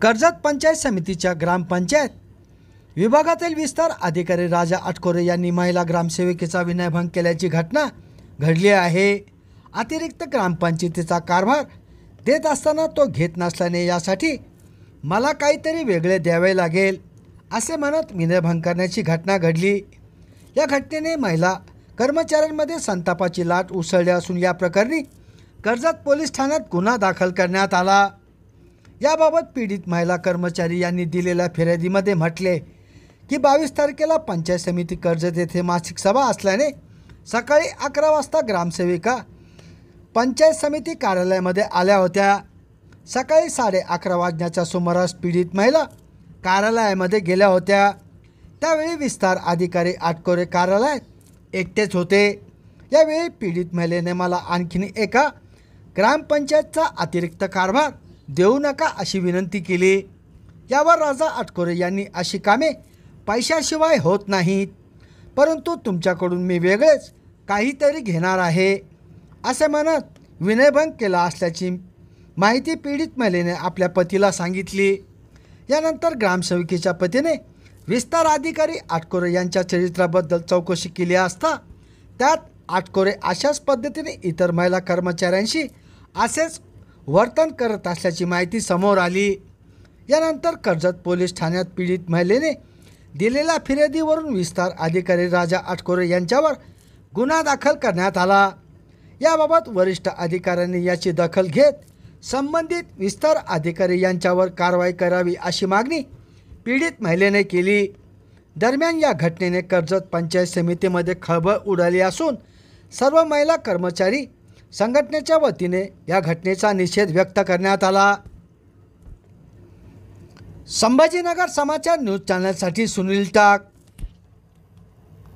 कर्जत पंचायत समितीच्या ग्रामपंचायत विभागातील विस्तार अधिकारी राजा आटकोरे यांनी महिला ग्रामसेविकेचा विनयभंग केल्याची घटना घडली आहे। अतिरिक्त ग्रामपंचायतीचा कारभार देत असताना तो घेत नसल्याने यासाठी मला काहीतरी वेगळे द्यावे लागेल असे म्हणत विनयभंग करण्याची घटना घडली। या घटनेने महिला कर्मचाऱ्यांमध्ये संतापाची लाट उसळली असून या प्रकरणी कर्जत पोलीस ठाण्यात गुन्हा दाखल करण्यात आला। याबाबत पीडित महिला कर्मचारी यांनी दिलेल्या फिर्यादीमध्ये म्हटले की 22 तारखेला पंचायत समिती कर्जत येथे मासिक सभा असल्याने सकाळी 11 वाजता ग्रामसेविका पंचायत समिती कार्यालयामध्ये आल्या होत्या। सकाळी 11:30 वाजण्याच्या सुमारास पीडित महिला कार्यालयामध्ये गेल्या होत्या। त्यावेळी विस्तार अधिकारी आटकोरे कार्यालयात एकटेच होते। यावेळी पीडित महिलेने मला आणखीन एका ग्रामपंचायतचा अतिरिक्त कारभार देऊ नका अशी विनंती केली। यावर राजा आटकोरे यांनी अशी कामे पैशाशिवाय होत नाहीत, परंतु तुमच्याकडून मी वेगळेच काहीतरी घेणार आहे असे म्हणत विनयभंग केला असल्याची माहिती पीडित महिलेने आपल्या पतीला सांगितली। यानंतर ग्रामसेवकीच्या पतीने विस्तार अधिकारी आटकोरे यांच्या चरित्राबद्दल चौकशी केली असता त्यात आटकोरे अशाच पद्धतीने इतर महिला कर्मचाऱ्यांशी असेच वर्तन करत असल्याची माहिती समोर आली। यानंतर कर्जत पोलीस ठाण्यात पीडित महिलेने दिलेल्या फिर्यादीवरून विस्तार अधिकारी राजा आटकोरे यांच्यावर गुन्हा दाखल करण्यात आला। याबाबत वरिष्ठ अधिकाऱ्यांनी याची दखल घेत संबंधित विस्तार अधिकारी यांच्यावर कारवाई करावी अशी मागणी पीडित महिलेने केली। दरम्यान या घटनेने कर्जत पंचायत समितीमध्ये खळबळ उडाली असून सर्व महिला कर्मचारी संघटनेच्या वतीने या घटनेचा निषेध व्यक्त करण्यात आला। संभाजीनगर समाचार न्यूज चॅनलसाठी सुनील टाक।